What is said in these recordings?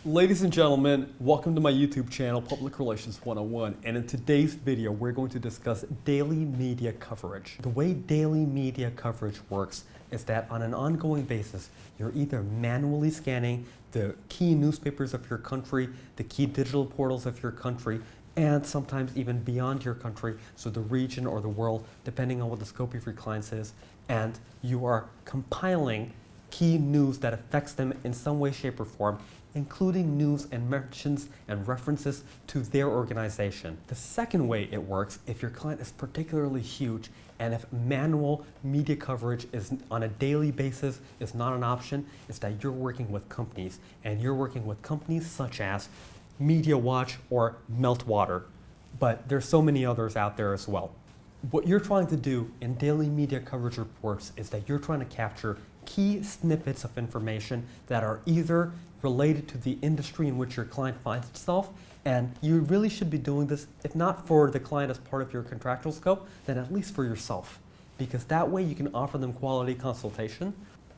Ladies and gentlemen, welcome to my YouTube channel, Public Relations 101, and in today's video we're going to discuss daily media coverage. The way daily media coverage works is that on an ongoing basis, you're either manually scanning the key newspapers of your country, the key digital portals of your country, and sometimes even beyond your country, so the region or the world, depending on what the scope of your clients is, and you are compiling key news that affects them in some way, shape, or form, including news and mentions and references to their organization. The second way it works, if your client is particularly huge and if manual media coverage is on a daily basis is not an option, is that you're working with companies, and you're working with companies such as MediaWatch or Meltwater, but there's so many others out there as well. What you're trying to do in daily media coverage reports is that you're trying to capture key snippets of information that are either related to the industry in which your client finds itself, and you really should be doing this, if not for the client as part of your contractual scope, then at least for yourself, because that way you can offer them quality consultation.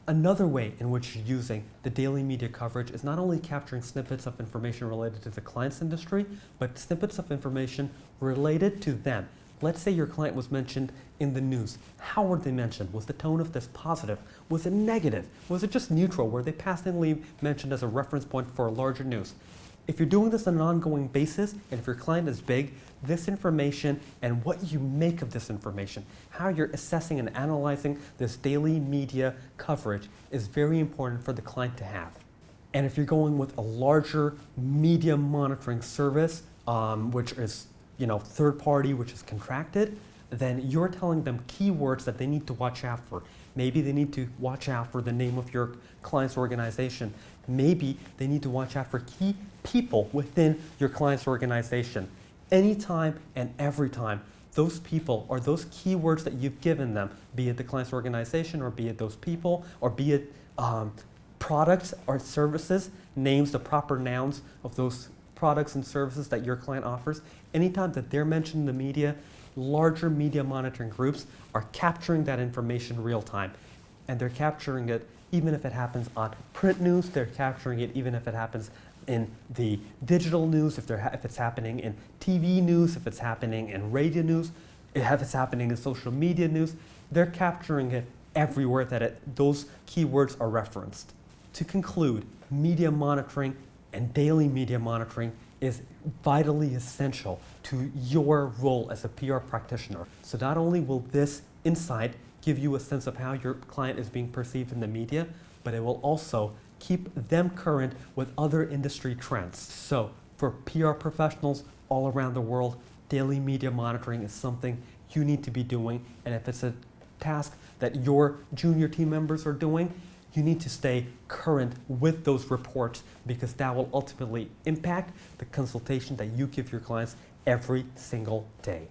Another way in which you're using the daily media coverage is not only capturing snippets of information related to the client's industry, but snippets of information related to them. Let's say your client was mentioned in the news. How were they mentioned? Was the tone of this positive? Was it negative? Was it just neutral? Were they passingly mentioned as a reference point for larger news? If you're doing this on an ongoing basis, and if your client is big, this information and what you make of this information, how you're assessing and analyzing this daily media coverage is very important for the client to have. And if you're going with a larger media monitoring service, which is third party, which is contracted, then you're telling them keywords that they need to watch out for. Maybe they need to watch out for the name of your client's organization. Maybe they need to watch out for key people within your client's organization. Anytime and every time those people or those keywords that you've given them, be it the client's organization or be it those people or be it products or services, names, the proper nouns of those products and services that your client offers, anytime that they're mentioned in the media, larger media monitoring groups are capturing that information real time. And they're capturing it even if it happens on print news, they're capturing it even if it happens in the digital news, if it's happening in TV news, if it's happening in radio news, if it's happening in social media news, they're capturing it everywhere that those keywords are referenced. To conclude, media monitoring and daily media monitoring is vitally essential to your role as a PR practitioner. So not only will this insight give you a sense of how your client is being perceived in the media, but it will also keep them current with other industry trends. So for PR professionals all around the world, daily media monitoring is something you need to be doing. And if it's a task that your junior team members are doing, you need to stay current with those reports, because that will ultimately impact the consultation that you give your clients every single day.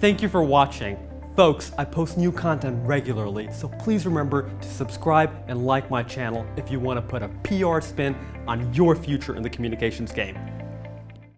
Thank you for watching. Folks, I post new content regularly, so please remember to subscribe and like my channel if you want to put a PR spin on your future in the communications game.